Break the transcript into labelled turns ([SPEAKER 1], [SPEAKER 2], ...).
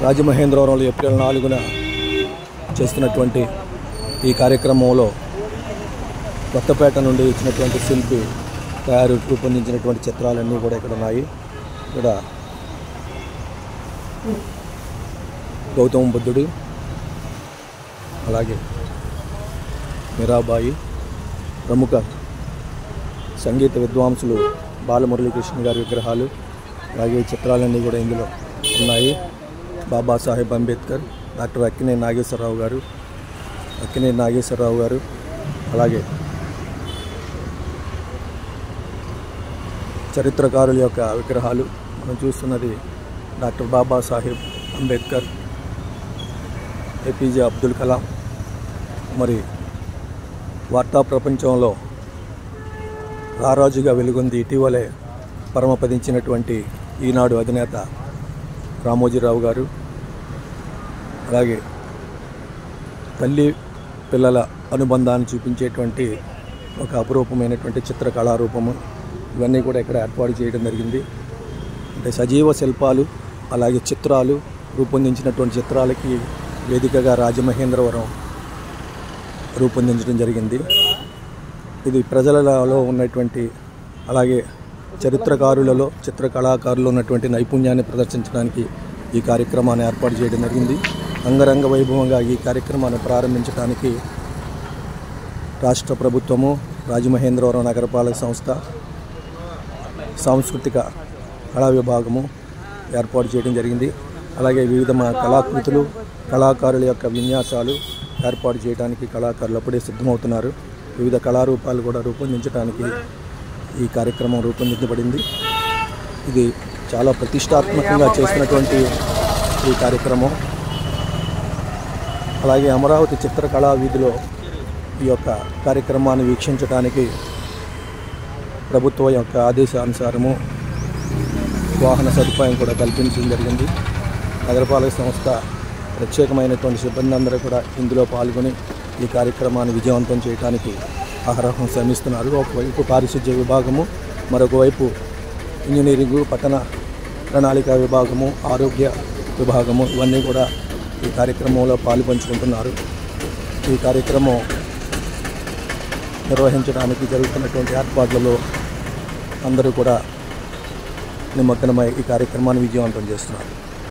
[SPEAKER 1] రాజమహేంద్రవరంలో ఏప్రిల్ 4న చేస్తున్నటువంటి ఈ కార్యక్రమంలో కొత్తపేట నుండి ఇచ్చినటువంటి శిల్పి రూపొందించినటువంటి చిత్రాలన్నీ కూడా ఇక్కడ ఉన్నాయి. ఇక్కడ గౌతమ బుద్ధుడు, అలాగే మీరాబాయి, ప్రముఖ సంగీత విద్వాంసులు బాలమురళీకృష్ణ గారి విగ్రహాలు, అలాగే చిత్రాలన్నీ కూడా ఇందులో ఉన్నాయి. బాబాసాహెబ్ అంబేద్కర్, డాక్టర్ అక్కినేని నాగేశ్వరరావు గారు, అలాగే చరిత్రకారుల యొక్క విగ్రహాలు. మనం చూస్తున్నది డాక్టర్ బాబాసాహెబ్ అంబేద్కర్, ఏపీజే అబ్దుల్ కలాం. మరి వార్తా ప్రపంచంలో రారాజుగా వెలుగొంది ఇటీవలే పరమపదించినటువంటి ఈనాడు అధినేత రామోజీరావు గారు, అలాగే తల్లి పిల్లల అనుబంధాన్ని చూపించేటువంటి ఒక అపురూపమైనటువంటి చిత్రకళారూపము, ఇవన్నీ కూడా ఇక్కడ ఏర్పాటు చేయడం జరిగింది. అంటే సజీవ శిల్పాలు, అలాగే చిత్రాలు రూపొందించినటువంటి చిత్రాలకి వేదికగా రాజమహేంద్రవరం రూపొందించడం జరిగింది. ఇది ప్రజలలో ఉన్నటువంటి, అలాగే చరిత్రకారులలో, చిత్రకళాకారులు ఉన్నటువంటి నైపుణ్యాన్ని ప్రదర్శించడానికి ఈ కార్యక్రమాన్ని ఏర్పాటు చేయడం జరిగింది. అంగరంగ వైభవంగా ఈ కార్యక్రమాన్ని ప్రారంభించడానికి రాష్ట్ర ప్రభుత్వము, రాజమహేంద్రవరం నగరపాలక సంస్థ, సాంస్కృతిక కళా విభాగము ఏర్పాటు చేయడం జరిగింది. అలాగే వివిధ కళాకృతులు, కళాకారుల యొక్క విన్యాసాలు ఏర్పాటు చేయడానికి కళాకారులు అప్పుడే సిద్ధమవుతున్నారు. వివిధ కళారూపాలు కూడా రూపొందించడానికి ఈ కార్యక్రమం రూపొందించబడింది. ఇది చాలా ప్రతిష్టాత్మకంగా చేసినటువంటి ఈ కార్యక్రమం. అలాగే అమరావతి చిత్రకళా వీధిలో ఈ యొక్క కార్యక్రమాన్ని వీక్షించడానికి ప్రభుత్వం యొక్క ఆదేశానుసారము వాహన సదుపాయం కూడా కల్పించడం జరిగింది. నగరపాలక సంస్థ ప్రత్యేకమైనటువంటి సిబ్బంది అందరూ కూడా ఇందులో పాల్గొని ఈ కార్యక్రమాన్ని విజయవంతం చేయడానికి అహర్నిశలు శ్రమిస్తున్నారు. ఒకవైపు పారిశుధ్య విభాగము, మరొకవైపు ఇంజనీరింగు, పట్టణ ప్రణాళిక విభాగము, ఆరోగ్య విభాగము, ఇవన్నీ కూడా ఈ కార్యక్రమంలో పాలుపంచుకుంటున్నారు. ఈ కార్యక్రమం నిర్వహించడానికి జరుగుతున్నటువంటి ఏర్పాట్లలో అందరూ కూడా నిమగ్నమై ఈ కార్యక్రమాన్ని విజయవంతం చేస్తున్నారు.